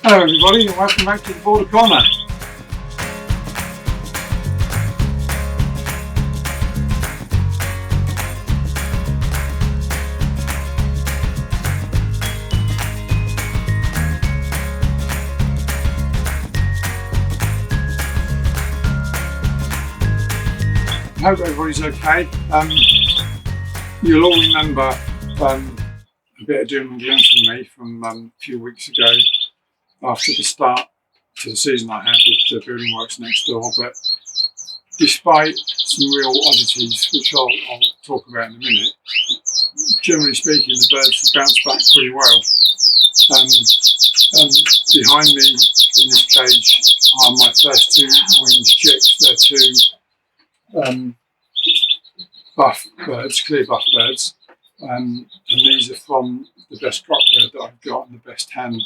Hello everybody and welcome back to the Border Corner. I hope everybody's okay. You'll all remember a bit of doom and gloom from me from a few weeks ago after the start to the season I had with the building works next door. But despite some real oddities, which I'll talk about in a minute, generally speaking, the birds have bounced back pretty well. Behind me in this cage are my first two weaned chicks. They're two buff birds, clear buff birds, and these are from the best crop bird that I've got and the best hen.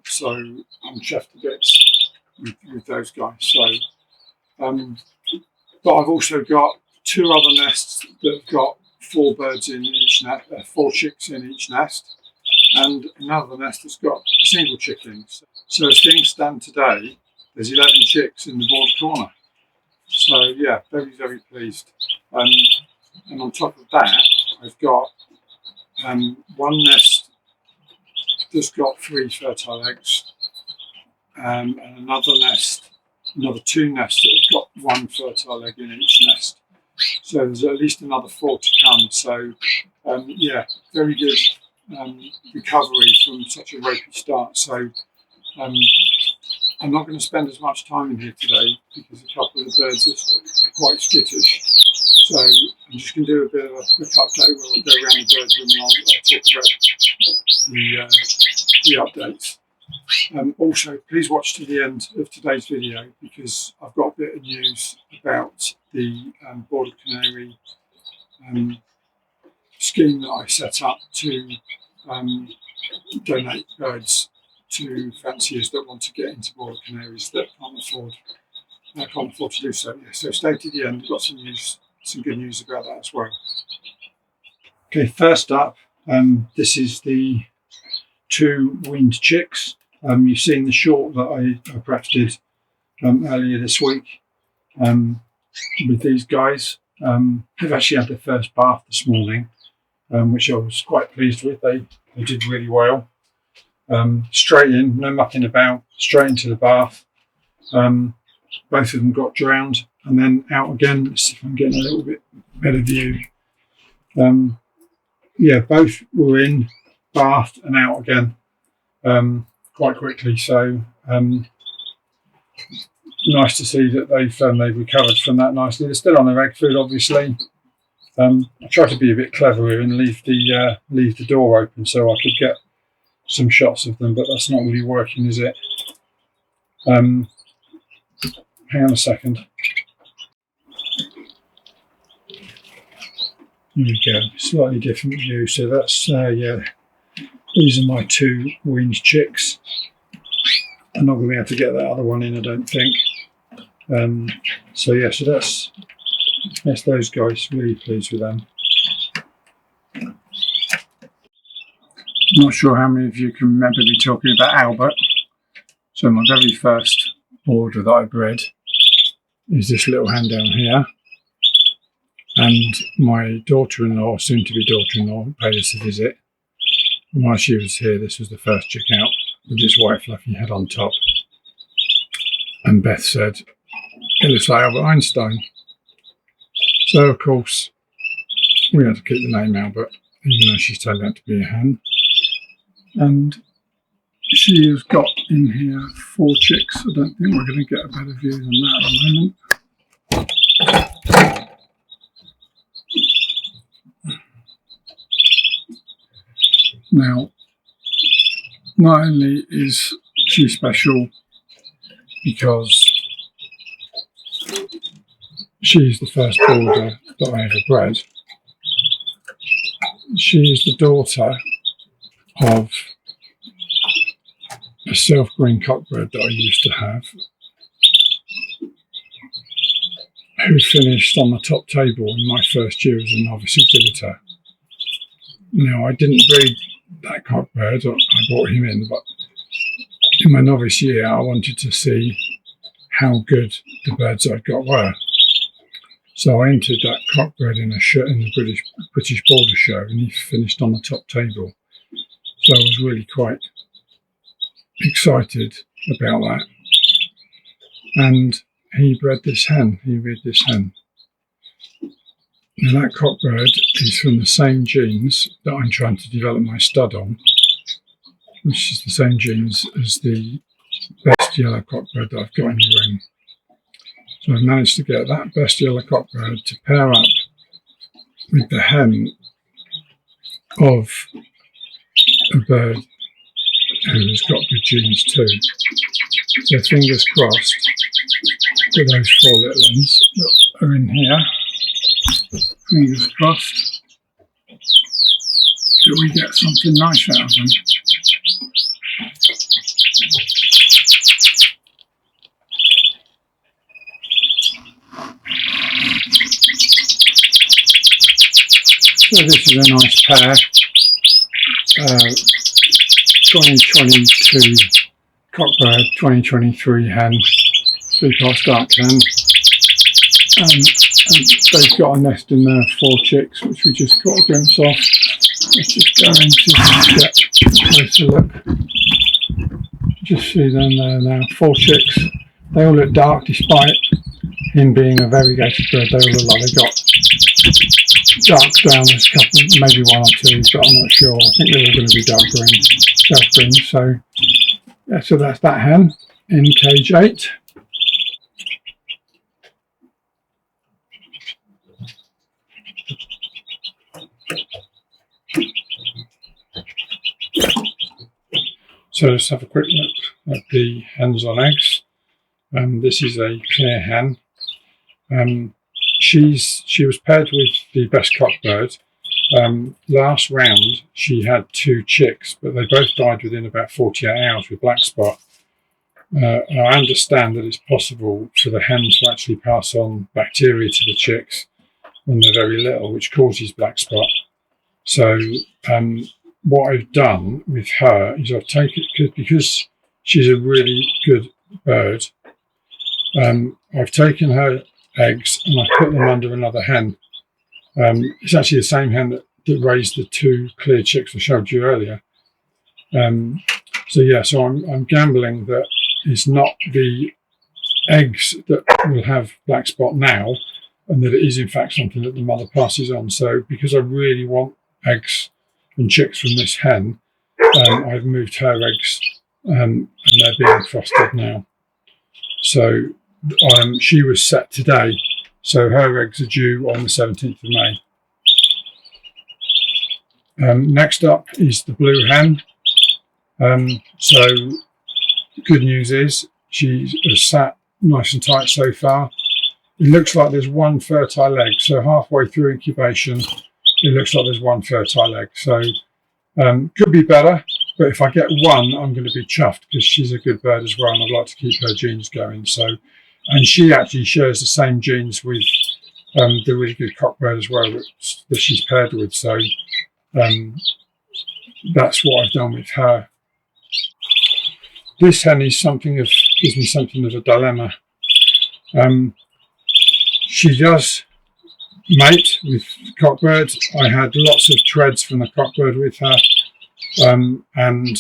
So I'm chuffed to bits with those guys. So, but I've also got two other nests that have got four birds in each nest, four chicks in each nest, and another nest that's got a single chick in. So as things stand today, there's 11 chicks in the Border Corner. So yeah, very, very pleased. And on top of that, I've got one nest that's got 3 fertile eggs, and another two nests that have got 1 fertile egg in each nest. So there's at least another 4 to come. So yeah, very good recovery from such a ropey start. So I'm not going to spend as much time in here today because a couple of the birds are quite skittish. So I'm just going to do a bit of a quick update where I'll go around the birds and I'll talk about the updates. Also, please watch to the end of today's video because I've got a bit of news about the Border Canary scheme that I set up to donate birds to fanciers that want to get into Border Canaries that can't afford to do so. Yeah, so stay to the end. We've got some good news about that as well. Okay, first up, this is the 2 weaned chicks. You've seen the short that I perhaps did earlier this week with these guys. They've actually had their first bath this morning, which I was quite pleased with. They did really well. Straight in, no mucking about, straight into the bath. Both of them got drowned and then out again. Let's see if I'm getting a little bit better view. Yeah, both were in, bathed and out again quite quickly. So nice to see that they've recovered from that nicely. They're still on their egg food, obviously. I tried to be a bit clever and leave the door open so I could get some shots of them, but that's not really working, is it? Hang on a second. Here we go, slightly different view. So that's, yeah, these are my 2 weaned chicks. I'm not going to be able to get that other one in, I don't think. So yeah, so that's those guys, really pleased with them. Not sure how many of you can remember me talking about Albert. So my very first order that I bred is this little hen down here. And my daughter-in-law, soon-to-be daughter-in-law, paid us a visit. And while she was here, this was the first chick out with this white fluffy head on top. And Beth said, it looks like Albert Einstein. So, of course, we had to keep the name Albert, even though she's turned out to be a hen. And she has got in here 4 chicks. I don't think we're going to get a better view than that at the moment. Now, not only is she special because she's the first border that I ever bred, she is the daughter of a self-green cockbird that I used to have, who finished on the top table in my first year as a novice exhibitor. Now, I didn't breed that cockbird, I brought him in, but in my novice year, I wanted to see how good the birds I'd got were. So I entered that cockbird in the British Border Show, and he finished on the top table. So I was really quite excited about that. And he bred this hen. Now that cockbird is from the same genes that I'm trying to develop my stud on, which is the same genes as the best yellow cockbird that I've got in the room. So I've managed to get that best yellow cockbird to pair up with the hen of a bird who's got good genes too. So fingers crossed for those 4 little ones that are in here. Fingers crossed that we get something nice out of them. So this is a nice pair, 2022 cockbird, 2023 hen, 3-past dark hen, and they've got a nest in there of 4 chicks, which we just got a glimpse of. Let's just go in to get a closer look. Just see them there now, 4 chicks. They all look dark despite him being a variegated bird. They all look like they got dark brown. There's a couple, maybe 1 or 2, but I'm not sure. I think they're all going to be dark green, dark green. So yeah, so that's that hen in cage 8. So let's have a quick look at the hens on eggs. This is a clear hen. She was paired with the best cockbird. Last round she had 2 chicks, but they both died within about 48 hours with black spot. I understand that it's possible for the hen to actually pass on bacteria to the chicks when they're very little, which causes black spot. So what I've done with her is I've taken, because she's a really good bird, I've taken her eggs and I've put them under another hen. It's actually the same hen that raised the 2 clear chicks I showed you earlier. So I'm gambling that it's not the eggs that will have black spot now, and that it is in fact something that the mother passes on. So because I really want eggs and chicks from this hen, I've moved her eggs, and they're being frosted now. So she was set today, so her eggs are due on the 17th of May. Next up is the blue hen. So good news is she has sat nice and tight so far. It looks like there's 1 fertile egg, so halfway through incubation it looks like there's 1 fertile egg. So could be better, but if I get 1 I'm going to be chuffed, because she's a good bird as well and I'd like to keep her genes going. So, and she actually shares the same genes with the really good cockbird as well that she's paired with. So that's what I've done with her. This hen is gives me something of a dilemma. She does mate with cockbird. I had lots of treads from the cockbird with her, and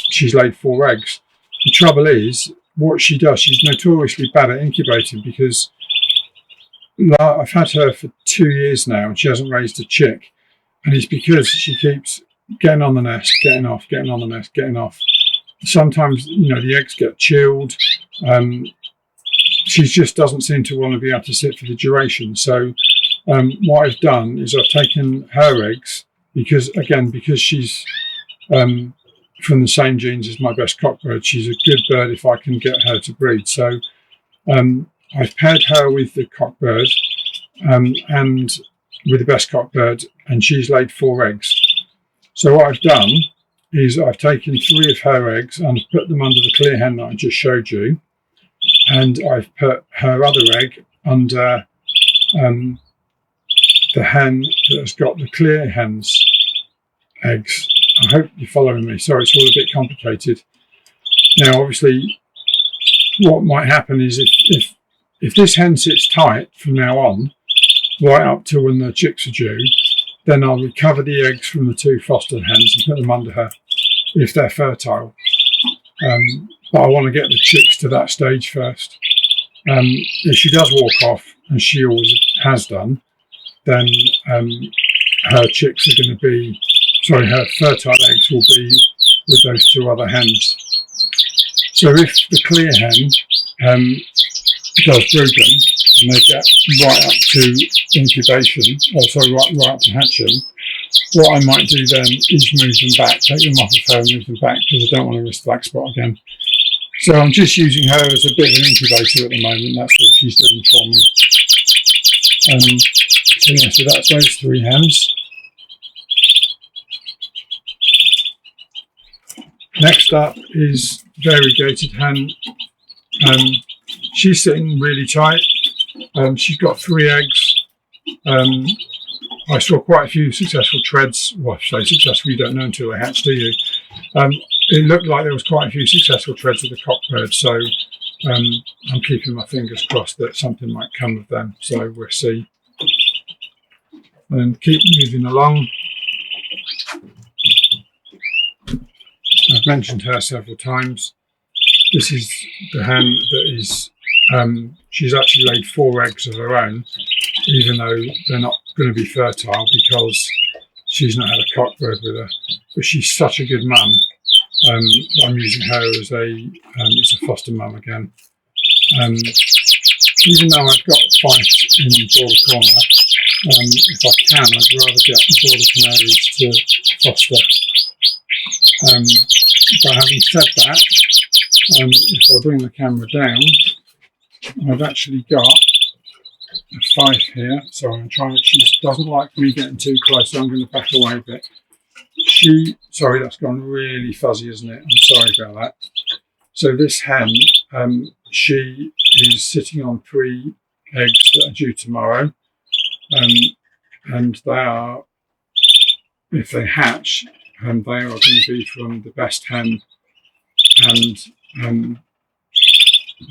she's laid 4 eggs. The trouble is, what she does, she's notoriously bad at incubating, because I've had her for 2 years now and she hasn't raised a chick, and it's because she keeps getting on the nest, getting off, getting on the nest, getting off. Sometimes, the eggs get chilled. She just doesn't seem to want to be able to sit for the duration. So what I've done is I've taken her eggs, because she's from the same genes as my best cockbird. She's a good bird if I can get her to breed. So I've paired her with the cockbird and with the best cockbird, and she's laid 4 eggs. So what I've done is I've taken 3 of her eggs and put them under the clear hen that I just showed you, and I've put her other egg under the hen that has got the clear hen's eggs. I hope you're following me. Sorry, it's all a bit complicated. Now, obviously, what might happen is if this hen sits tight from now on, right up to when the chicks are due, then I'll recover the eggs from the 2 foster hens and put them under her if they're fertile. But I want to get the chicks to that stage first. If she does walk off, and she always has done, then her chicks are going to be, her fertile eggs will be with those 2 other hens. So if the clear hen does brood them, and they get right up to incubation, right up to hatching, what I might do then is move them back, take them off of her and move them back, because I don't want to risk black spot again. So I'm just using her as a bit of an incubator at the moment. That's what she's doing for me. So that's those 3 hens. Next up is variegated hen. She's sitting really tight. She's got 3 eggs. I saw quite a few successful treads. Well, I say successful, you don't know until they hatch, do you? It looked like there was quite a few successful treads of the cockbird, so I'm keeping my fingers crossed that something might come of them, so we'll see. And keep moving along. I've mentioned her several times. This is the hen that is, she's actually laid 4 eggs of her own, even though they're not going to be fertile because she's not had a cockbird with her. But she's such a good mum. I'm using her as a foster mum again. Even though I've got 5 in Border Corner, if I can, I'd rather get Border Canaries to foster. But having said that, if I bring the camera down, I've actually got a 5 here. So I'm trying. She doesn't like me getting too close, so I'm going to back away a bit. Sorry, that's gone really fuzzy, isn't it? I'm sorry about that. So this hen, she is sitting on 3 eggs that are due tomorrow, and they are, if they hatch, they are going to be from the best hen and the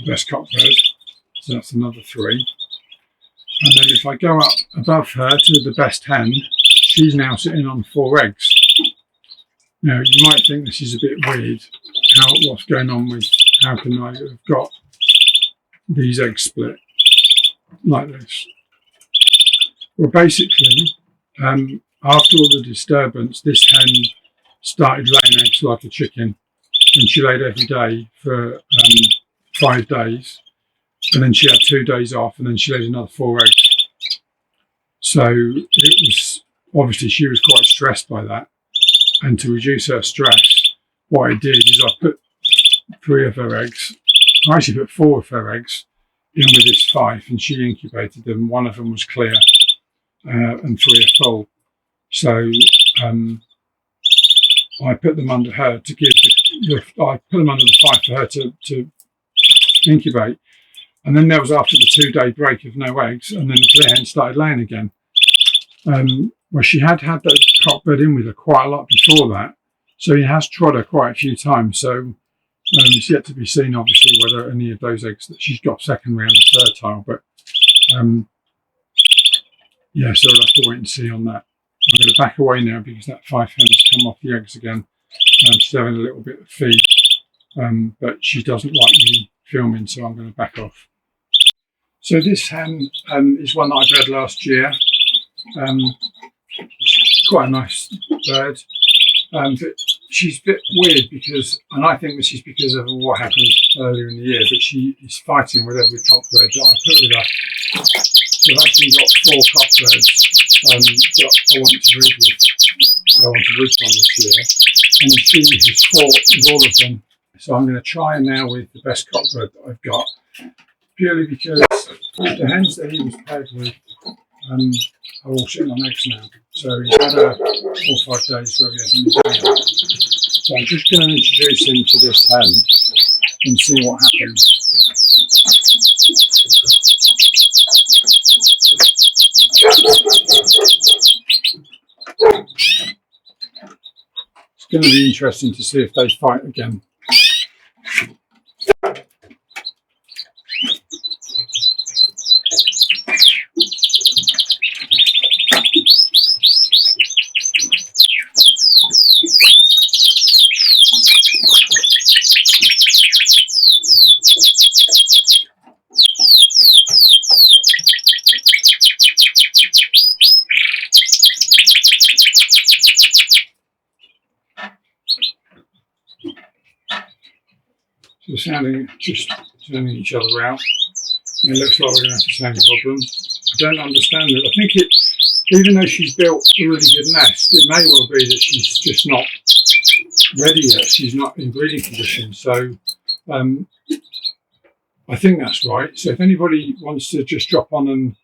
best cockbird. So that's another 3. And then if I go up above her to the best hen, she's now sitting on 4 eggs. Now, you might think this is a bit weird, what's going on with how can I have got these eggs split like this. Well, basically, after all the disturbance, this hen started laying eggs like a chicken, and she laid every day for 5 days, and then she had 2 days off, and then she laid another 4 eggs. So it was, obviously she was quite stressed by that. And to reduce her stress, what I did is I put 3 of her eggs, I actually put 4 of her eggs in with this 5, and she incubated them. 1 of them was clear and 3 are full. So I put them under her to give, I put them under the 5 for her to incubate. And then there was after the 2-day break of no eggs, and then the clear hen started laying again. Well, she had the cockbird in with her quite a lot before that, so he has trod her quite a few times. So it's yet to be seen, obviously, whether any of those eggs that she's got second round are fertile. But yeah, so I'll have to wait and see on that. I'm going to back away now because that 5 hen has come off the eggs again. She's having a little bit of feed, but she doesn't like me filming, so I'm going to back off. So this hen is one that I bred last year. Quite a nice bird, but she's a bit weird because, and I think this is because of what happened earlier in the year, but she is fighting with every cockbird that I put with her. So I've actually got 4 cockbirds that I want to breed with. I want to breed from this year, and she has fought with all of them. So I'm going to try now with the best cockbird that I've got, purely because the hens that he was paired with are all sitting on eggs now. So he's had 4 or 5 days where he hasn't been doing that. So I'm just going to introduce him to this hen and see what happens. It's going to be interesting to see if they fight again. So we're just turning each other out. And it looks like we're going to have the same problem. I don't understand it. I think even though she's built a really good nest, it may well be that she's just not ready yet. She's not in breeding condition. So I think that's right. So if anybody wants to just drop on and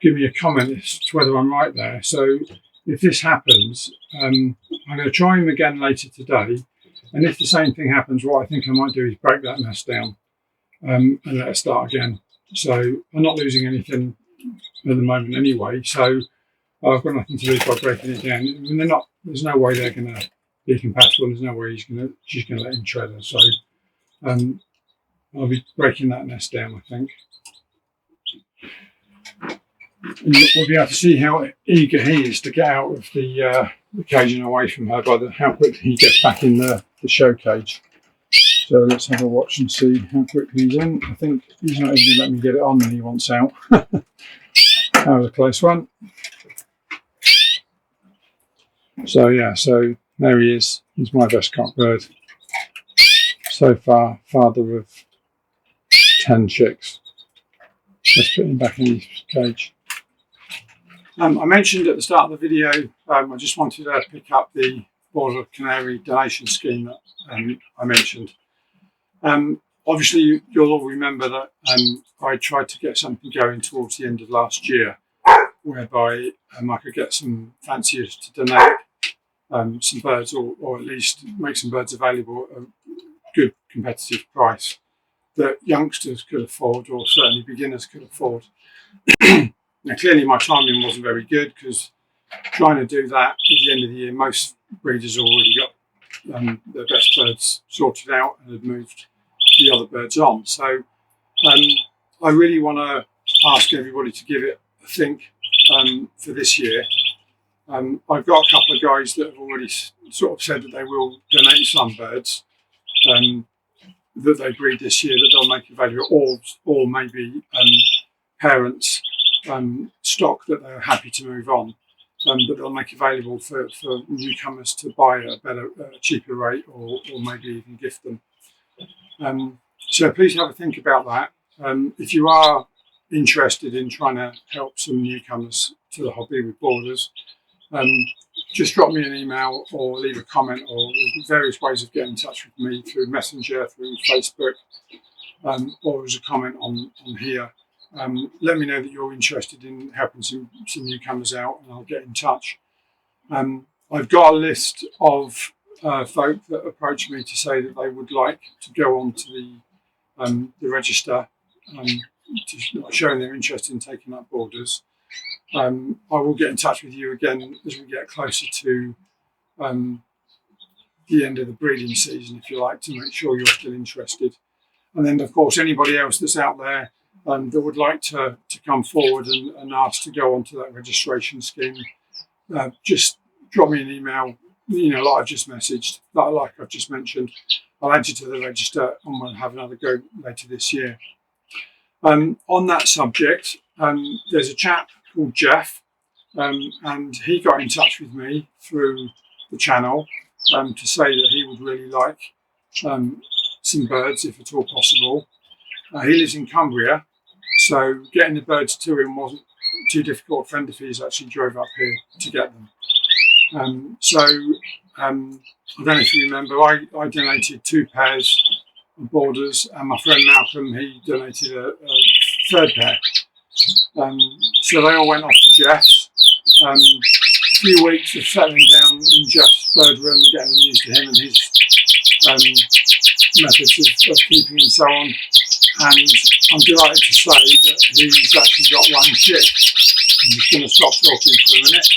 give me a comment as to whether I'm right there. So if this happens, I'm going to try him again later today. And if the same thing happens, what I think I might do is break that nest down and let it start again. So I'm not losing anything at the moment anyway. So I've got nothing to lose by breaking it down. I mean, there's no way they're going to be compatible. There's no way she's going to let him tread her. So I'll be breaking that nest down, I think. And we'll be able to see how eager he is to get out of the cage and away from her by how quickly he gets back in the show cage. So let's have a watch and see how quickly he's in. I think he's not even letting me get it on and he wants out. That was a close one. So yeah, so there he is. He's my best cock bird. So far, father of 10 chicks. Let's put him back in his cage. I mentioned at the start of the video, I just wanted to pick up the Border Canary donation scheme that I mentioned. Obviously, you'll all remember that I tried to get something going towards the end of last year, whereby I could get some fanciers to donate some birds, or at least make some birds available at a good competitive price that youngsters could afford, or certainly beginners could afford. Now, clearly my timing wasn't very good, because trying to do that at the end of the year, most breeders already got their best birds sorted out and had moved the other birds on. So I really want to ask everybody to give it a think for this year. I've got a couple of guys that have already sort of said that they will donate some birds that they breed this year, that they'll make available, or maybe parents stock that they're happy to move on, that they'll make available for newcomers to buy at a cheaper rate, or maybe even gift them. So please have a think about that. If you are interested in trying to help some newcomers to the hobby with boarders, just drop me an email or leave a comment, or there's various ways of getting in touch with me through Messenger, through Facebook, or as a comment on here. Let me know that you're interested in helping some newcomers out, and I'll get in touch. I've got a list of folk that approached me to say that they would like to go on to the register, showing their interest in taking up boarders. I will get in touch with you again as we get closer to the end of the breeding season, if you like, to make sure you're still interested. And then, of course, anybody else that's out there that would like to come forward and ask to go onto that registration scheme, just drop me an email, like I've just messaged, like I've just mentioned. I'll add you to the register, and we'll have another go later this year. On that subject, there's a chap called Jeff, and he got in touch with me through the channel to say that he would really like some birds, if at all possible. He lives in Cumbria, so getting the birds to him wasn't too difficult. A friend of his actually drove up here to get them. I don't know if you remember, I donated 2 pairs of boarders, and my friend Malcolm, he donated a third pair. So they all went off to Jeff's. A few weeks of settling down in Jeff's bird room, getting them used to him and his methods of keeping and so on. And I'm delighted to say that he's actually got 1 chick. I'm just going to stop talking for a minute.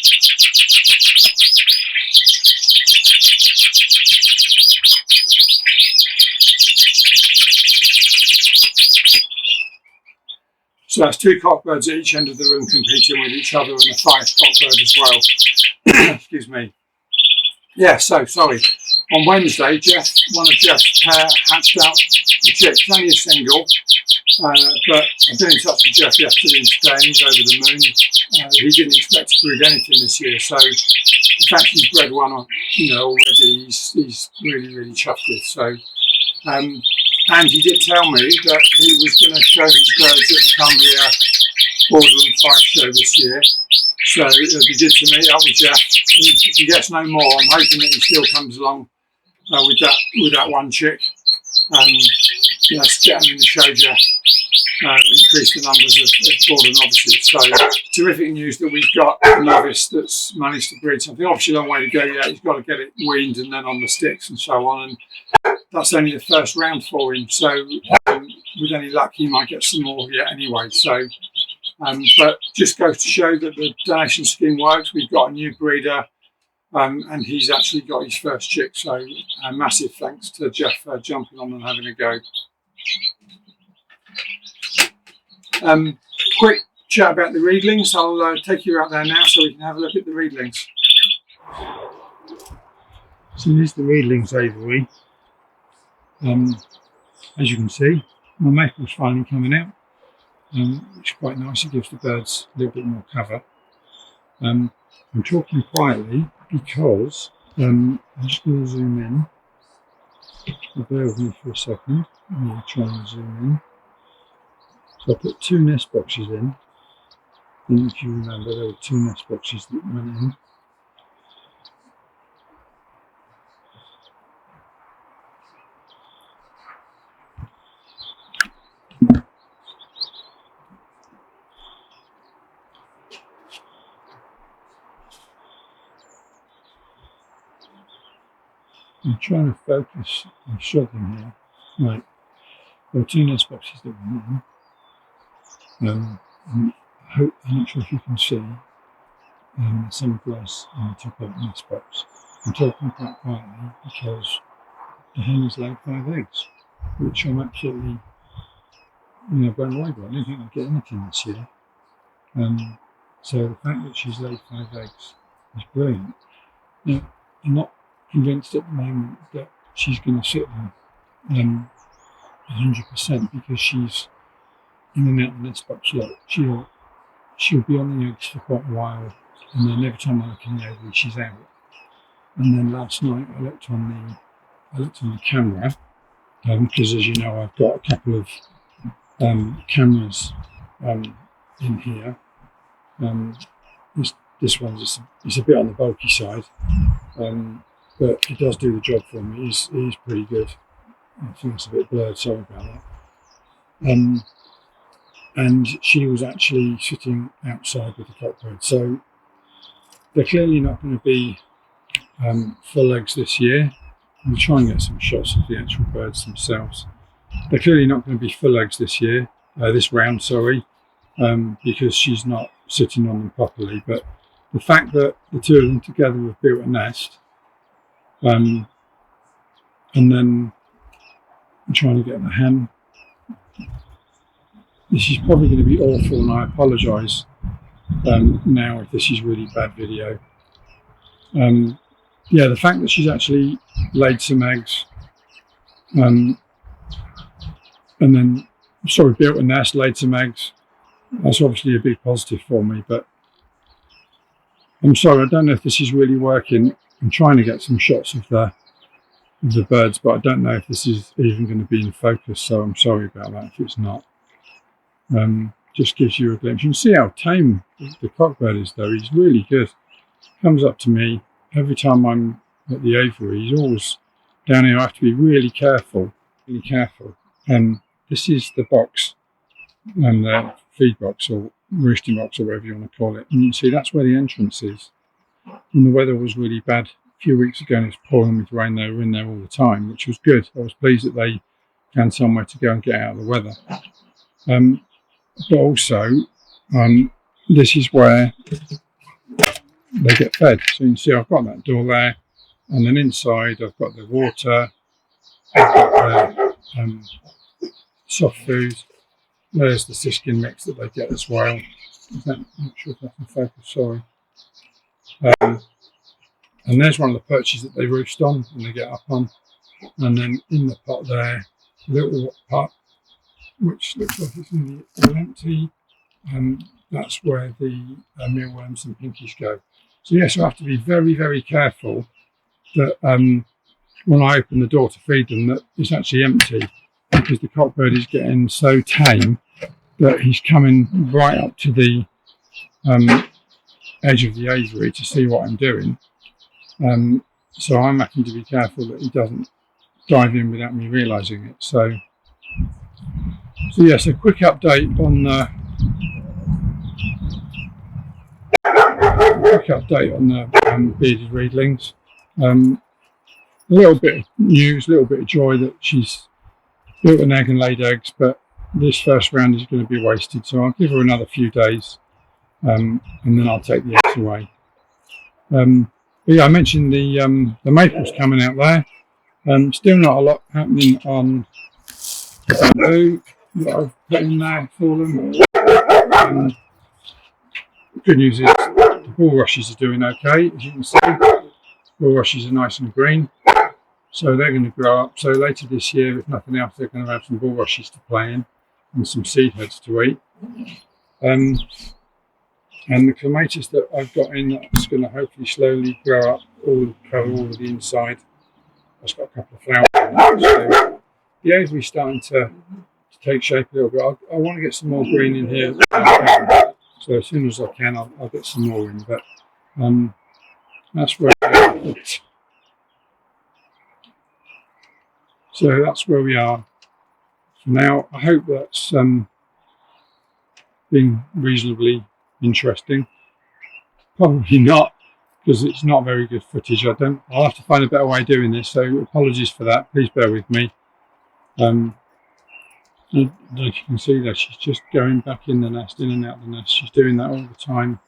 So that's 2 cockbirds at each end of the room competing with each other, and a 5 cockbird as well. Excuse me. Yeah, so sorry. On Wednesday, one of Jeff's pair hatched out the chick. It's only a single, but I've been in touch with Jeff yesterday and today, and he's over the moon. He didn't expect to breed anything this year, so the fact he's bred one, already, he's really, really chuffed with. So, and he did tell me that he was going to show his birds at the Cumbria Borderland 5 show this year. So it'll be good to meet up with Jeff. If he gets no more, I'm hoping that he still comes along with that one chick. Let's get him in the show, Jeff. Increase the numbers of border novices. So terrific news that we've got a novice that's managed to breed something. Obviously a long way to go yet. He's got to get it weaned and then on the sticks and so on. And that's only the first round for him. So with any luck, he might get some more yet anyway. So, but just goes to show that the donation scheme works. We've got a new breeder. And he's actually got his first chick, so massive thanks to Jeff for jumping on and having a go. Quick chat about the reedlings. I'll take you out there now so we can have a look at the reedlings. So here's the reedlings aviary. As you can see, my maple's finally coming out, which is quite nice. It gives the birds a little bit more cover. I'm talking quietly because I'm just going to zoom in. Bear with me for a second. I'm going to try and zoom in. So I put 2 nest boxes in. And if you remember, there were 2 nest boxes that went in. I'm trying to focus. I'm struggling here. Right, there are 2 nest boxes that went in. I'm not sure if you can see some glass on the top of the nest box. I'm talking quite quietly because the hen has laid 5 eggs, which I'm absolutely blown away by. I didn't think I'd get anything this year. So the fact that she's laid 5 eggs is brilliant. Now, I'm not convinced at the moment that she's going to sit there 100% because she's in and out of the nest box a lot. She'll be on the eggs for quite a while, and then every time I look in the aviary, she's out. And then last night I looked on the camera because, as you know, I've got a couple of cameras in here. This one's it's a bit on the bulky side, but it does do the job for me. It is pretty good. I think it's a bit blurred. Sorry about that. And she was actually sitting outside with the cockbird. So they're clearly not going to be full eggs this year. We'll try and get some shots of the actual birds themselves. They're clearly not going to be full eggs this year, this round, sorry, because she's not sitting on them properly. But the fact that the 2 of them together have built a nest, and then I'm trying to get the hen. This is probably going to be awful, and I apologise now if this is really bad video. Yeah, the fact that she's actually laid some eggs, and then built a nest, laid some eggs, that's obviously a big positive for me. But I'm sorry, I don't know if this is really working. I'm trying to get some shots of the birds, but I don't know if this is even going to be in focus, so I'm sorry about that if it's not. Just gives you a glimpse. You can see how tame the cockbird is, though. He's really good. Comes up to me every time I'm at the aviary. He's always down here. I have to be really careful, really careful. This is the box, the feed box or roosting box or whatever you want to call it. And you can see that's where the entrance is. And the weather was really bad a few weeks ago, and it's pouring with rain. They were in there all the time, which was good. I was pleased that they found somewhere to go and get out of the weather. But also, this is where they get fed. So you can see I've got that door there, and then inside I've got the water, I've got the soft food, there's the siskin mix that they get as well. I'm not sure if I can focus, sorry. And there's one of the perches that they roost on and they get up on. And then in the pot there, a little pot, which looks like it's going to be all empty. That's where the mealworms and pinkish go. So yes, I have to be very, very careful that when I open the door to feed them, that it's actually empty, because the cockbird is getting so tame that he's coming right up to the edge of the aviary to see what I'm doing. So I'm having to be careful that he doesn't dive in without me realising it. So yes, a quick update on the bearded reedlings. A little bit of news, a little bit of joy that she's built an egg and laid eggs, but this first round is going to be wasted. So I'll give her another few days, and then I'll take the eggs away. But yeah, I mentioned the maples coming out there. Still not a lot happening on the bamboo that I've put in there for them. Good news is the bulrushes are doing okay, as you can see. Bulrushes are nice and green, so they're going to grow up. So later this year, if nothing else, they're going to have some bulrushes to play in and some seed heads to eat. And the clematis that I've got in, that's going to hopefully slowly grow up, cover all of the inside. I've got a couple of flowers in it. So the aviary's starting to take shape a little bit. I want to get some more green in here. So as soon as I can, I'll get some more in. But that's where we are. So that's where we are for now. I hope that's been reasonably interesting. Probably not, because it's not very good footage. I'll have to find a better way of doing this, so apologies for that. Please bear with me. As you can see there, she's just going back in the nest, in and out of the nest. She's doing that all the time.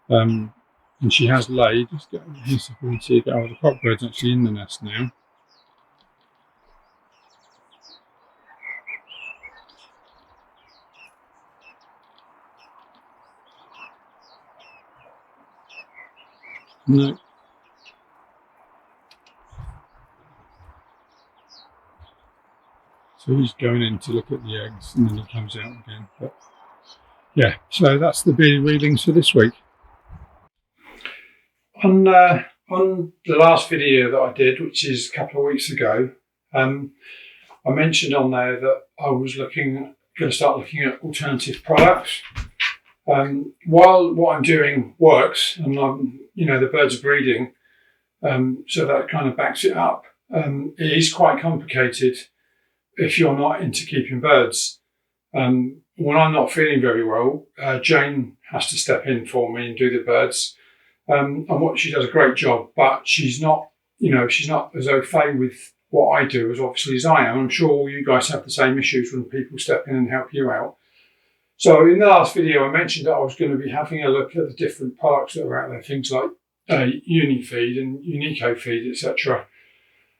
And she has laid. Here's the point here. The cockbird's actually in the nest now. No. So he's going in to look at the eggs and then he comes out again. But yeah, so that's the bearded reedlings for this week. On the last video that I did, which is a couple of weeks ago, I mentioned on there that I was going to start looking at alternative products. While what I'm doing works and the birds are breeding, so that kind of backs it up. It is quite complicated if you're not into keeping birds. When I'm not feeling very well, Jane has to step in for me and do the birds. And she does a great job, but she's not as au fait with what I do as obviously as I am. I'm sure all you guys have the same issues when people step in and help you out. So in the last video, I mentioned that I was going to be having a look at the different products that are out there, things like Unifeed and Unicofeed, etc.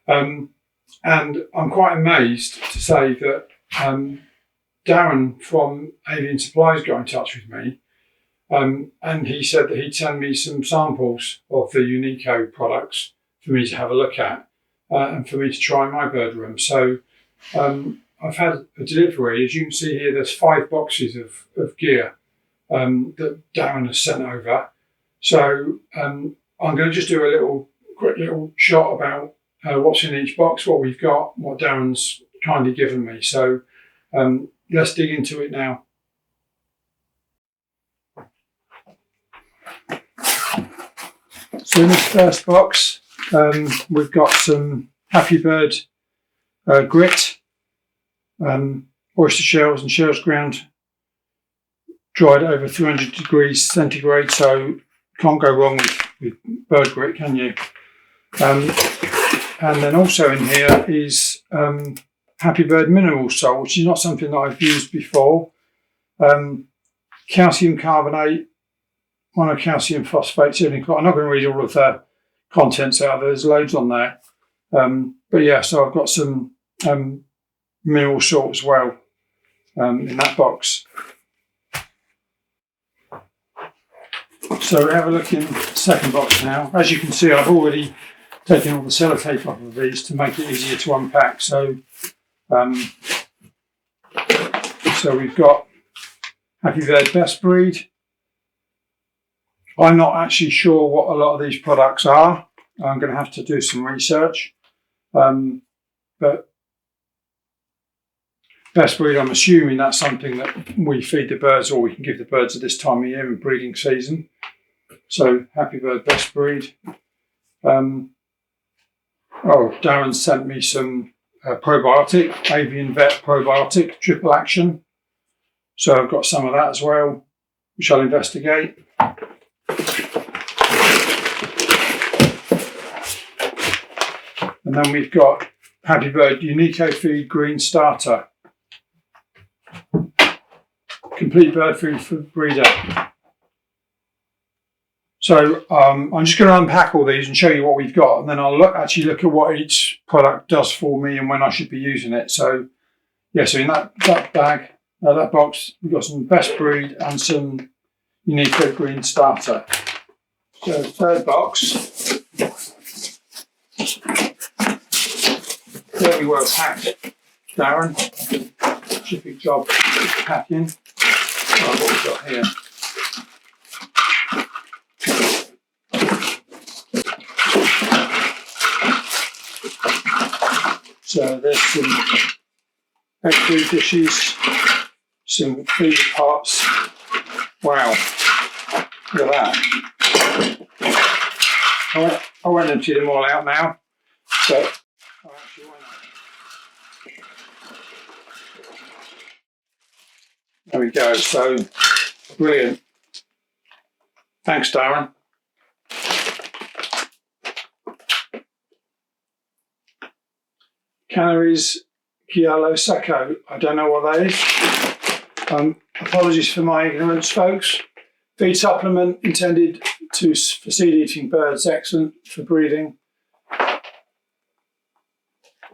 And I'm quite amazed to say that Darren from Avian Supplies got in touch with me, and he said that he'd send me some samples of the Unico products for me to have a look at and for me to try in my bird room. So I've had a delivery. As you can see here, there's 5 boxes of gear that Darren has sent over. So I'm going to just do a quick little shot about what's in each box, what we've got, what Darren's kindly given me. So let's dig into it now. So in this first box, we've got some Happy Bird grit, oyster shells and shells ground, dried over 300 degrees centigrade, so can't go wrong with bird grit, can you? And then also in here is Happy Bird mineral salt, which is not something that I've used before. Calcium carbonate, monocalcium phosphate, sodium chloride. I'm not going to read all of the contents out there. There's loads on there. But yeah, so I've got some mineral salt as well. in that box. So we have a look in the second box now. As you can see, I've already taken all the sellotape off of these to make it easier to unpack. So we've got Happy Bird Best Breed. I'm not actually sure what a lot of these products are. I'm going to have to do some research. But Best Breed, I'm assuming that's something that we feed the birds or we can give the birds at this time of year in breeding season. So Happy Bird Best Breed. Darren sent me some probiotic, Avian Vet probiotic, triple action. So I've got some of that as well, which I'll investigate. And then we've got Happy Bird Unico Feed Green Starter. Complete bird food for breeder. So I'm just going to unpack all these and show you what we've got, and then I'll actually look at what each product does for me and when I should be using it. So yeah, so in that bag, that box, we've got some Best Breed and some Unico Green Starter. So third box. Very well packed, Darren. Terrific job packing. What we've got here. So there's some egg food dishes, some feeder pots. Wow, look at that. I won't empty them all out now, but actually why not? There we go, so brilliant. Thanks, Darren. Canary's Giallo Secco. I don't know what that is. Apologies for my ignorance, folks. Feed supplement intended for seed-eating birds, excellent for breeding.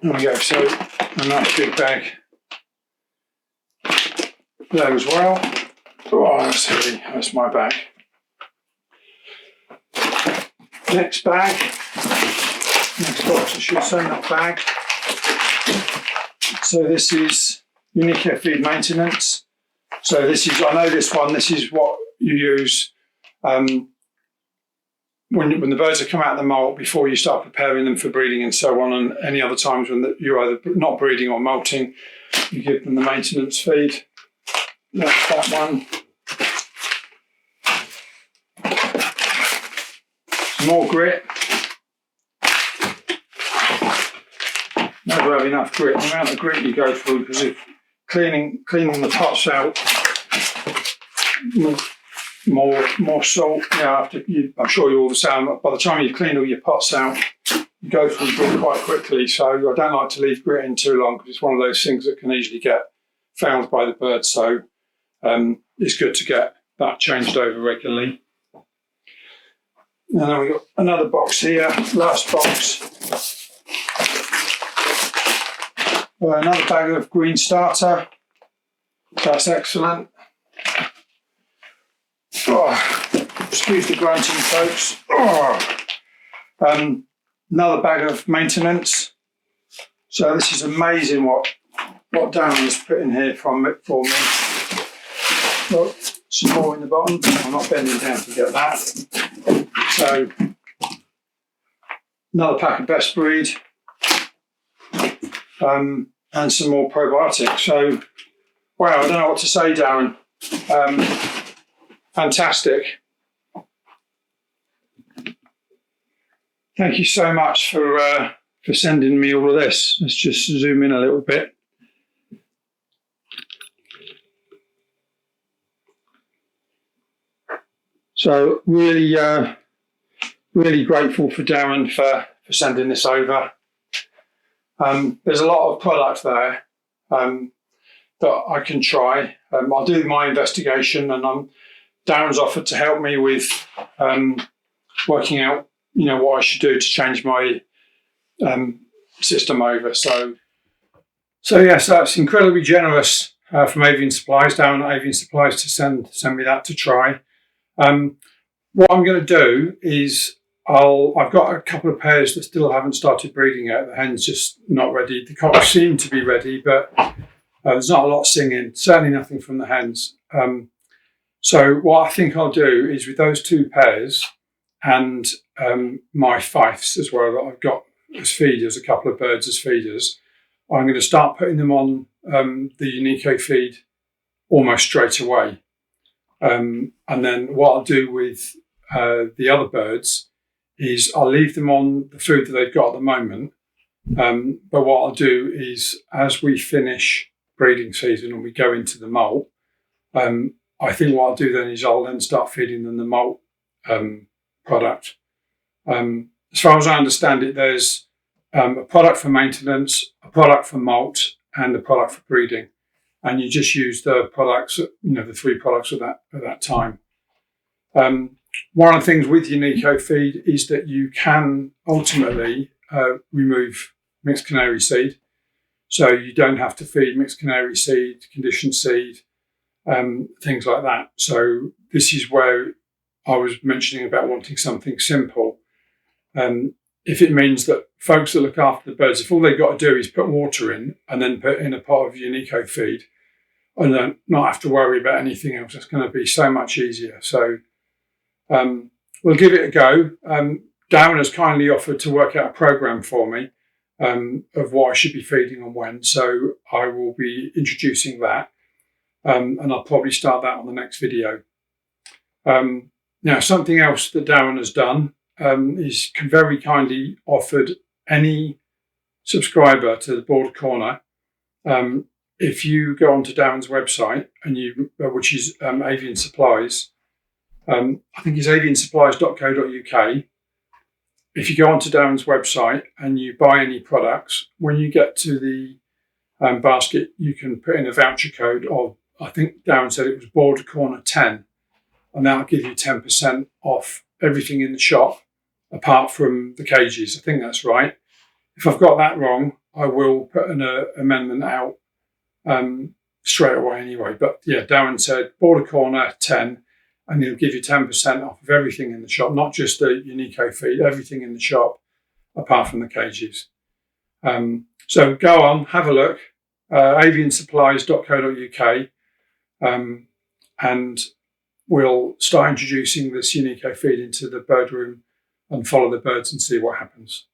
There we go, so a nice big bag there as well. Oh, that's heavy, that's my bag. Next bag, next box I should say, not bag. So this is Unico Feed Maintenance. So this is, I know this one, this is what you use when the birds have come out of the molt before you start preparing them for breeding and so on, and any other times when you're either not breeding or molting, you give them the maintenance feed. That's that one. Some more grit. Never have enough grit. The amount of grit you go through, because if cleaning the pots out, more salt. Yeah, I'm sure you all the same. By the time you've cleaned all your pots out, you go through grit quite quickly. So I don't like to leave grit in too long because it's one of those things that can easily get fouled by the birds. So it's good to get that changed over regularly. And then we've got another box here, last box. Another bag of Green Starter. That's excellent. Oh, excuse the grunting, folks. Oh. Another bag of maintenance. So this is amazing what Dan has put in here for me. Look, some more in the bottom. I'm not bending down to get that. So another pack of Best Breed. And some more probiotics. So, wow, I don't know what to say, Darren. Fantastic. Thank you so much for sending me all of this. Let's just zoom in a little bit. So really, really grateful for Darren for sending this over. There's a lot of product there that I can try. I'll do my investigation, and Darren's offered to help me with working out, what I should do to change my system over. So yes, that's incredibly generous from Avian Supplies, down at Avian Supplies, to send me that to try. What I'm going to do is I've got a couple of pairs that still haven't started breeding yet. The hen's just not ready. The cocks seem to be ready, but there's not a lot singing, certainly nothing from the hens. So what I think I'll do is, with those 2 pairs and my fifes as well that I've got as feeders, a couple of birds as feeders, I'm going to start putting them on the Unico feed almost straight away. And then what I'll do with the other birds is I'll leave them on the food that they've got at the moment. But what I'll do is, as we finish breeding season and we go into the molt, I think what I'll do then is I'll then start feeding them the molt product. As far as I understand it, there's a product for maintenance, a product for molt, and a product for breeding. And you just use the products, the 3 products at that time. One of the things with Unico feed is that you can ultimately remove mixed canary seed. So you don't have to feed mixed canary seed, conditioned seed, things like that. So this is where I was mentioning about wanting something simple. If it means that folks that look after the birds, if all they've got to do is put water in and then put in a pot of Unico feed and then not have to worry about anything else, it's going to be so much easier. So we'll give it a go. Darren has kindly offered to work out a program for me of what I should be feeding and when. So I will be introducing that. And I'll probably start that on the next video. Now, something else that Darren has done is very kindly offered any subscriber to the Border Corner, if you go onto Darren's website, which is Avian Supplies, I think it's aviansupplies.co.uk. If you go onto Darren's website and you buy any products, when you get to the basket, you can put in a voucher code of, I think Darren said it was Border Corner 10, and that'll give you 10% off everything in the shop, apart from the cages. I think that's right. If I've got that wrong, I will put an amendment out straight away anyway. But yeah, Darren said Border Corner 10, and he'll give you 10% off of everything in the shop, not just the Unico feed, everything in the shop, apart from the cages. So go on, have a look, aviansupplies.co.uk, and we'll start introducing this Unico feed into the bird room and follow the birds and see what happens.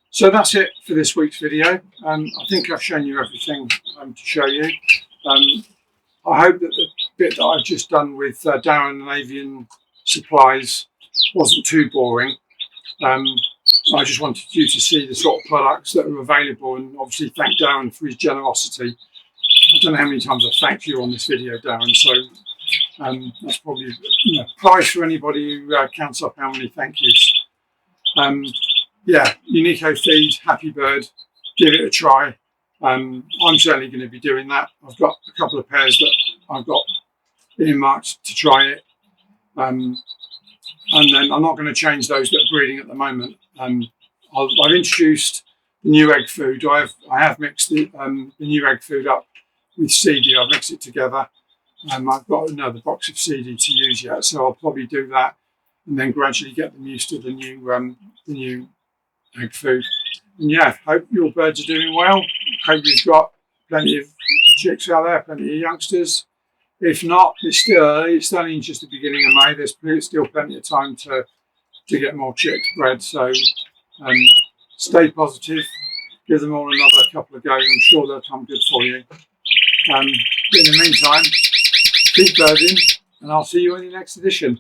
So that's it for this week's video. I think I've shown you everything to show you. I hope that the bit that I've just done with Darren and Avian Supplies wasn't too boring. I just wanted you to see the sort of products that are available, and obviously thank Darren for his generosity. I don't know how many times I've thanked you on this video, Darren, so that's probably a prize for anybody who counts up how many thank yous. Yeah, Unico feed, happy bird, give it a try. I'm certainly going to be doing that. I've got a couple of pairs that I've got earmarked to try it. And then I'm not going to change those that are breeding at the moment. I've introduced the new egg food. I have mixed the new egg food up with CD. I've mixed it together. I've got another box of CD to use yet, so I'll probably do that and then gradually get them used to the new egg food. And yeah, hope your birds are doing well. Hope you've got plenty of chicks out there, plenty of youngsters. If not, it's still early. It's only just the beginning of May. There's still plenty of time to get more chicks bred. So stay positive. Give them all another couple of goes. I'm sure they'll come good for you. In the meantime, keep birding, and I'll see you in the next edition.